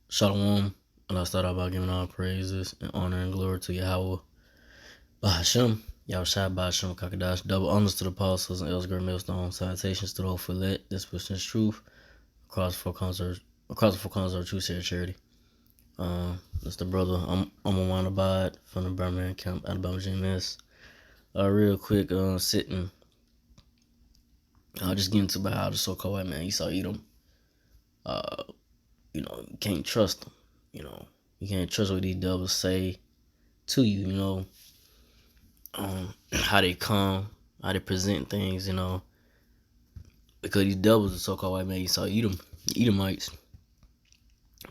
Shalom. And I start out by giving all praises and honor and glory to Yahweh. Bahashem. Yahushua Bahashem Kakadash. Double honors to the apostles and elders, great millstone. Salutations to the whole fillet. Disposition's truth. Across the four corners of true said charity. That's the brother. I'm a Abad from the Birmingham Camp, Alabama GMS. Real quick, sitting. Just getting to about how the so-called white man Esau Edom. You can't trust them. You can't trust what these devils say to you. How they come, how they present things. Because these devils, the so-called white man Esau Edomites,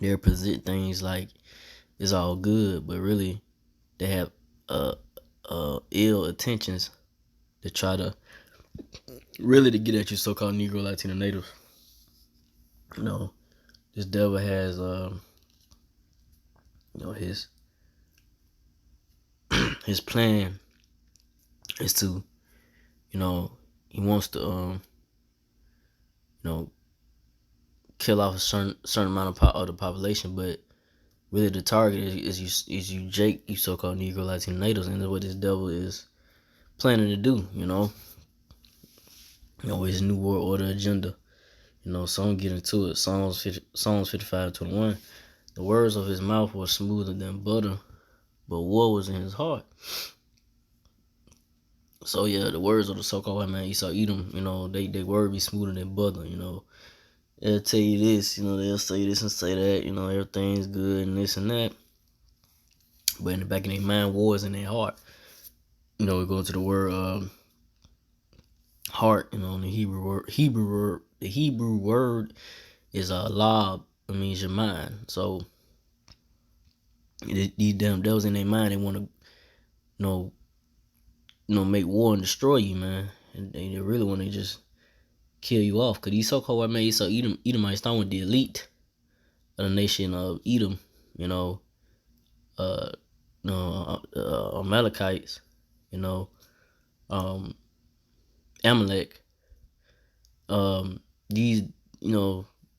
they present things like it's all good, but really they have ill intentions to try to really to get at you so-called Negro, Latino natives. This devil has his his plan is to, he wants to kill off a certain amount of the population, but really the target is you Jake, you so-called Negro, Latino natives, and that's what this devil is planning to do. His new world order agenda. So I'm getting to it. Psalms 55:21. The words of his mouth were smoother than butter, but war was in his heart. So yeah, the words of the so-called white man Esau Edom, they word be smoother than butter. They'll tell you this, they'll say this and say that, everything's good and this and that. But in the back of their mind, war is in their heart. We go to the word heart, the Hebrew word is lab. It means your mind. So these damn devils in their mind, they want to, make war and destroy you, man. And they really want to just kill you off. Cause these so-called white men, so Edomites, start with the elite of the nation of Edom. Amalekites. Amalek. These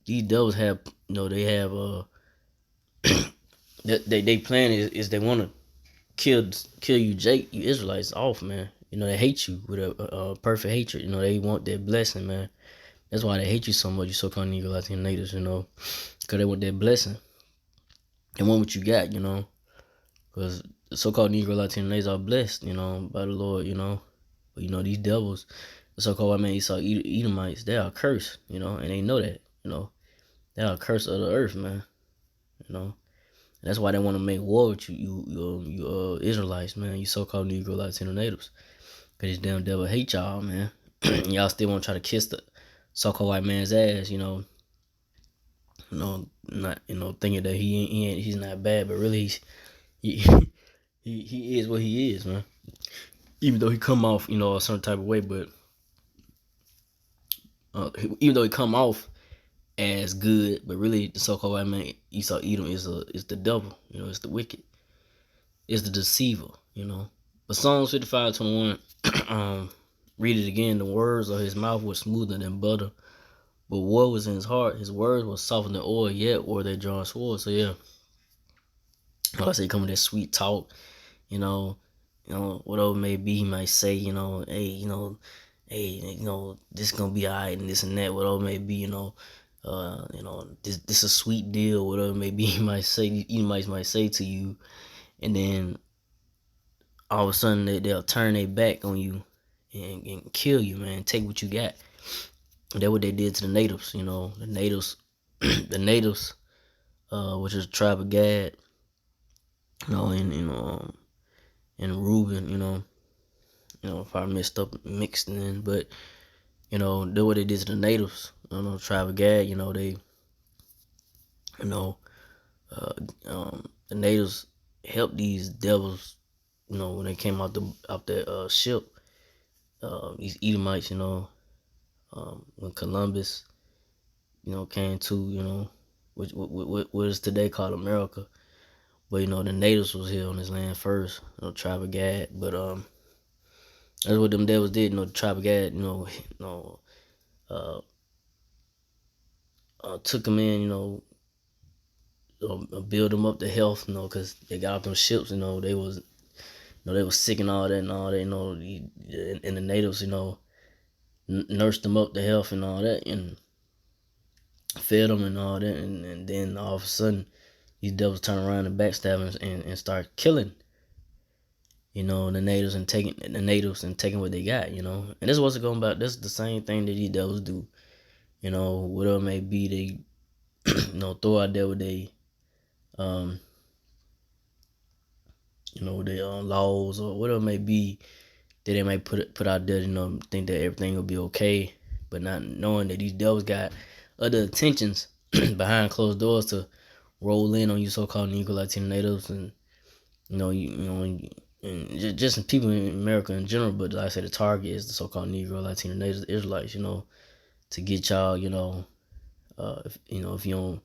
these devils have they have they plan is they want to kill you, Jake, you Israelites off, man. They hate you with a perfect hatred. They want that blessing, man. That's why they hate you so much, you so-called Negro Latino natives, because they want that blessing. They want what you got, because the so-called Negro Latino natives are blessed, by the Lord, But, these devils, the so-called white man Esau Edomites, they are cursed, and they know that, They are cursed of the earth, man, And that's why they want to make war with you Israelites, man, you so-called Negro Latino natives. Because this damn devil hate y'all, man. Y'all still want to try to kiss the so-called white man's ass, not thinking that he's not bad, but really he he is what he is, man. Even though he come off, a certain type of way, but even though he come off as good, but really the so-called white man Esau Edom is the devil, it's the wicked, it's the deceiver, But Psalms 55:21, read it again. The words of his mouth were smoother than butter, but war was in his heart. His words were softer than oil, yet or they drawn sword. So yeah, like I say, come with that sweet talk, whatever it may be, he might say, hey, this gonna be alright and this and that, whatever it may be, this a sweet deal, whatever it may be, he might say to you, and then all of a sudden they'll turn their back on you and kill you, man, take what you got. That's what they did to the natives, the natives, the natives, which is the tribe of Gad, and Reuben, if I mixed in, but that's what they did to the natives, tribe of Gad, they, the natives helped these devils, when they came out that ship, these Edomites, when Columbus, came to, what is today called America. But the natives was here on this land first, tribe of Gad. But that's what them devils did. The tribe of Gad, took them in, build them up to health, you know, cause they got off them ships, you know, they was sick and all that and all that, you know, and the natives, you know, nursed them up to health and all that, and fed them and all that, and then all of a sudden, these devils turn around and backstab and start killing, you know, the natives and taking what they got, you know, and this is what's it going about. This is the same thing that these devils do, you know, whatever it may be, they, you know, throw out there with they, um, you know, their laws or whatever it may be that they might put out there, you know, think that everything will be okay, but not knowing that these devils got other intentions behind closed doors to roll in on you so-called Negro Latino natives, and you know, and just people in America in general. But like I said, the target is the so-called Negro Latino natives, the Israelites, you know, to get y'all, you know, if you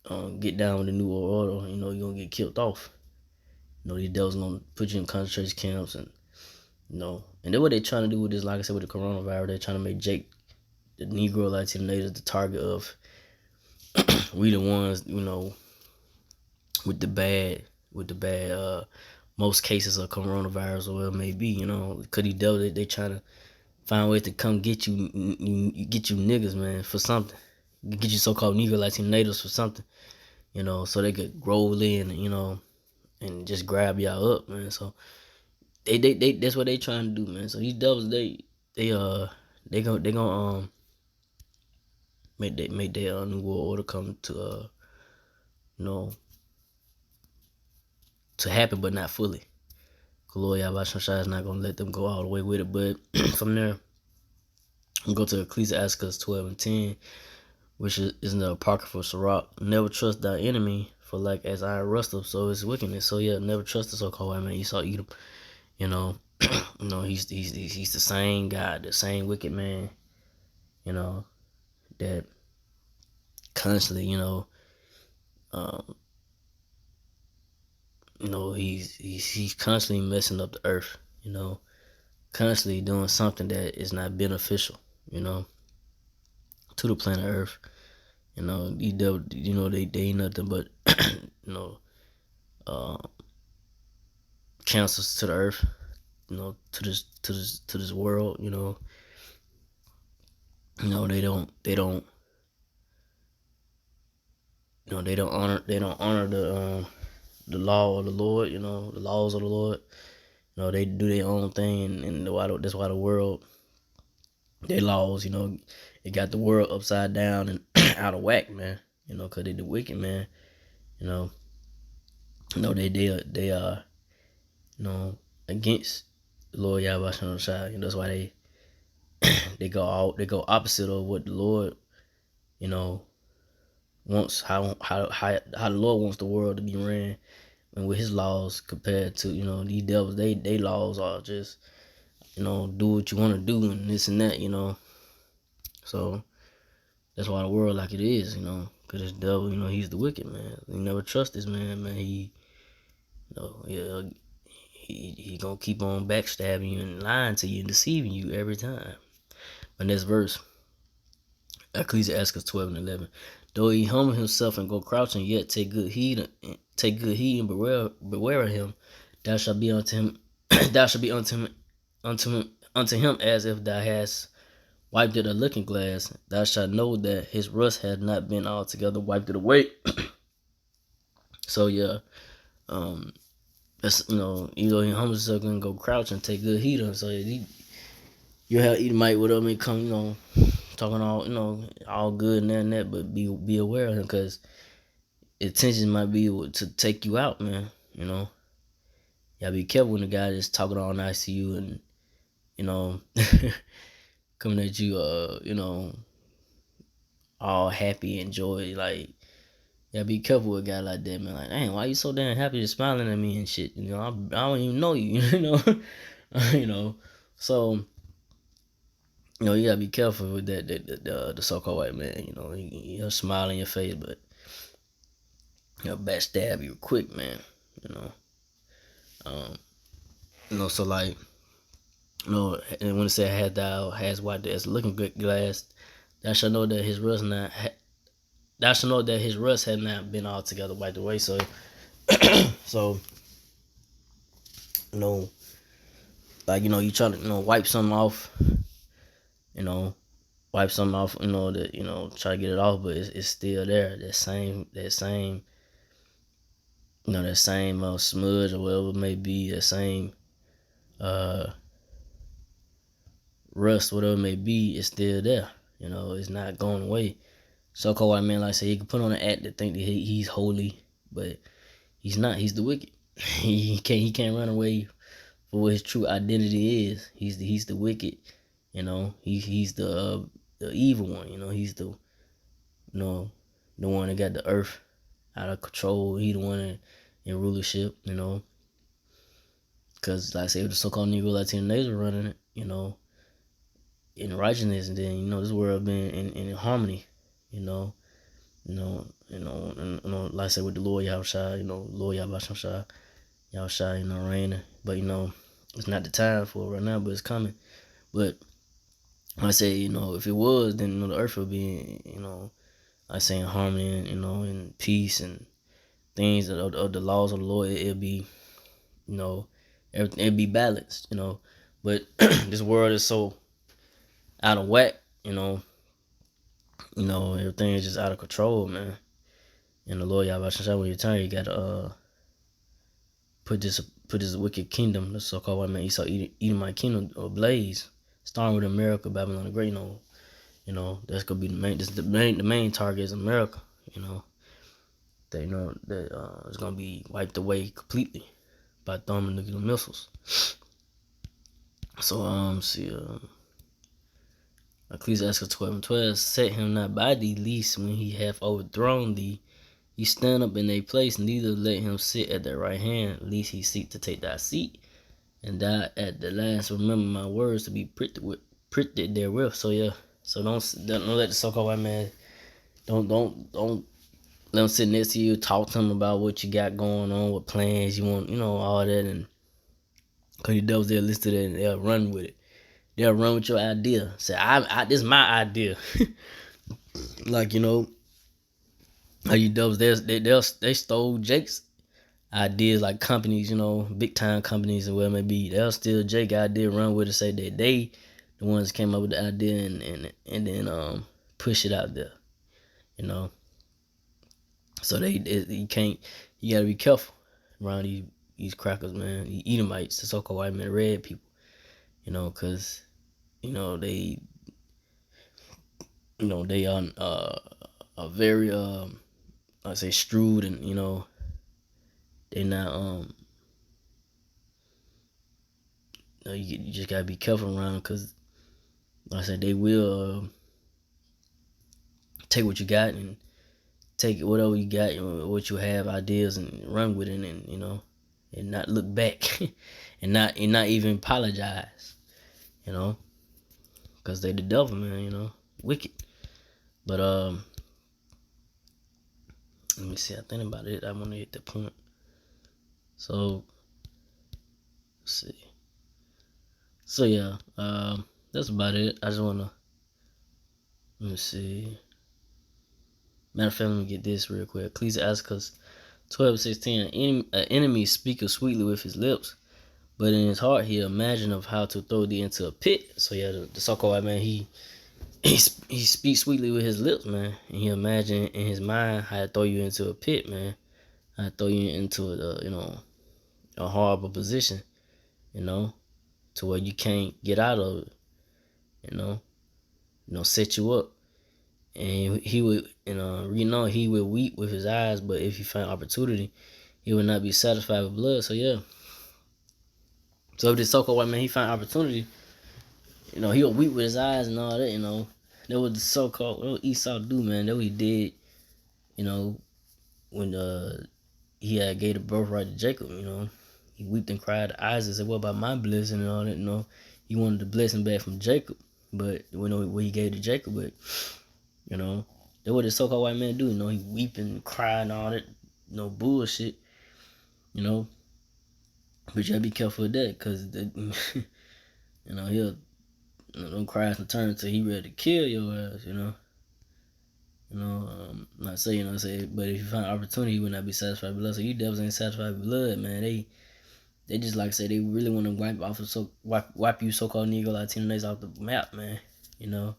don't get down with the new world order, you know, you're gonna get killed off. You know, these devils gonna put you in concentration camps, and you know, and then what they trying to do with this, like I said, with the coronavirus, they're trying to make Jake, the Negro Latino natives, the target of we the ones, you know, with the bad most cases of coronavirus or whatever it may be, you know, because these devils, they trying to find ways to come get you niggas, man, for something. Get you so-called Negro Latino natives for something, you know, so they could roll in, you know, and just grab y'all up, man. So they that's what they trying to do, man. So these devils, they gonna make their new world order come to you know, to happen, but not fully. Lord Yahweh is not gonna let them go all the way with it. But from there, we go to Ecclesiastes 12:10, which is in the Apocryphal Sirach. Never trust thy enemy, for like as iron rusteth, so is wickedness. So yeah, never trust the so-called white man. Esau Edom. You know, you know, he's the same guy, the same wicked man, you know, that constantly, um, he's constantly messing up the earth, you know, constantly doing something that is not beneficial, you know, to the planet Earth. You know, they ain't nothing but you know, uh, cancers to the earth, you know, to this world, you know, they don't honor the law of the Lord, you know, the laws of the Lord. You know, they do their own thing, and that's why the world, their laws, you know, it got the world upside down and out of whack, man. You know, cause they the wicked, man. You know, they are, you know, against the Lord Yahweh Shai. You know, that's why they go opposite of what the Lord, you know, wants, how the Lord wants the world to be ran, and with His laws compared to, you know, these devils, they laws are just, you know, do what you want to do and this and that, you know. So that's why the world like it is, you know, because this devil, you know, he's the wicked man. You never trust this man, man. He, you know, yeah, he gonna keep on backstabbing you and lying to you and deceiving you every time. But next verse, Ecclesiastes 12:11. Though he humble himself and go crouching, yet take good heed and beware of him. Thou shalt be unto him, thou shalt be unto him as if thou hast wiped it a looking glass. Thou shalt know that his rust had not been altogether wiped it away. So yeah, that's, you know, even though he humbles himself and go crouch and take good heed of him. So you have Edomite whatever may come, you know, talking all, you know, all good and that, but be aware of him, because intentions might be to take you out, man. You know, you gotta be careful when the guy is talking all nice to you and, you know, coming at you, you know, all happy and joy. Like, yeah, be careful with a guy like that, man. Like, dang, why you so damn happy, just smiling at me and shit? You know, I don't even know you, you know, you know. So, you know, you gotta be careful with the so-called white man. You know, he'll smile in your face, but he'll backstab you quick, man. You know, so like, you know, and when it said has white as looking good glass, thou shalt know that his rust that should know that his rust had not been altogether wiped away. So, so you know, like you try to wipe something off, you know, wipe something off, that try to get it off, but it's still there. That same that same smudge or whatever it may be, that same uh rust, whatever it may be, it's still there. It's not going away. So-called white man, like I say, he can put on an act to think that he's holy, but he's not. He's the wicked. He can't run away for what his true identity is. He's the wicked. He's the evil one. He's the one that got the earth out of control. He the one in rulership. Because like I say, the so-called Negro Latino nation running it. In righteousness, and then this world being in harmony. Like I said, with the Lord Yahushua, Lord Yahushua, reigning. But it's not the time for it right now, but it's coming. But I say, if it was, then the earth would be, I say in harmony, and in peace and things of the laws of the Lord. It'll be, everything it'll be balanced, But this world is so out of whack, everything is just out of control, man. And the Lord Yahushua, when you turn, you gotta put this wicked kingdom, the so-called white man Esau, Edomite kingdom ablaze, starting with America, Babylon the Great. That's gonna be the main target is America. That it's gonna be wiped away completely by thermonuclear missiles. So see, Ecclesiastes 12:12, set him not by thee, least when he hath overthrown thee, he stand up in a place, neither let him sit at thy right hand, lest he seek to take thy seat, and thou at the last remember my words to be printed therewith. So yeah, so don't let the so-called white man, don't let him sit next to you, talk to him about what you got going on, what plans you want, all that, and because the devils, they'll listen to that and they'll run with it. They'll run with your idea. Say, this is my idea. Like, how you devils, they stole Jake's ideas, like companies, big time companies or whatever it may be. They'll steal Jake's idea, run with it, say that they the ones came up with the idea, and then push it out there. So you gotta be careful around these crackers, man. The Edomites, the so-called white men, red people. Because they are very I say shrewd, and they not you just gotta be careful around, because like I said, they will take what you got and take whatever you got, what you have, ideas, and run with it, and not look back, and not even apologize, because they the devil, man, wicked. But let me see. I think about it. I want to hit the point. So let's see. So yeah, that's about it. I just wanna let me see. Matter of fact, let me get this real quick. Ecclesiastes 12:16. An enemy speaketh sweetly with his lips, but in his heart he imagine of how to throw thee into a pit. So yeah, the so-called white man, he speaks sweetly with his lips, man, and he imagine in his mind how to throw you into a pit, man. How to throw you into a horrible position, to where you can't get out of it, set you up. And he would, he would weep with his eyes, but if he found opportunity, he would not be satisfied with blood. So yeah. So if this so-called white man, he found opportunity, he'll weep with his eyes and all that, That was the so-called, what Esau do, man. That what he did, when he had gave the birthright to Jacob, He wept and cried to Isaac and said, what about my blessing and all that, He wanted the blessing back from Jacob, but what he gave to Jacob, but that what the so-called white man do, he weeping, crying, all that, bullshit, but you gotta be careful with that, because he'll, don't cry and turn until he ready to kill your ass, like I say, you know what I'm saying? But if you find opportunity, you would not be satisfied with blood. So you devils ain't satisfied with blood, man. They just like I say, they really want to wipe you so-called Negro Latinos off the map, man. You know,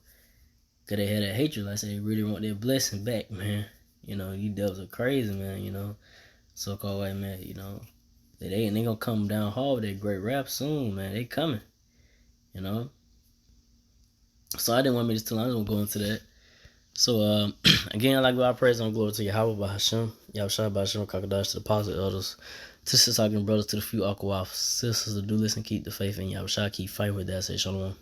cause they had that hatred. Like I say, they really want their blessing back, man. You know, you devils are crazy, man. You know, so-called white man. You know, they gonna come down hard with that great rap soon, man. They coming. You know. So I didn't want me to too long. I just want to go into that. So again, I like God praise and glory to Yahweh by Hashem, Yahweh by Hashem, Kakadash to the positive elders, to the talking brothers, to the few Akawaf sisters that do listen, keep the faith in Yahweh, keep fighting with that. Say shalom.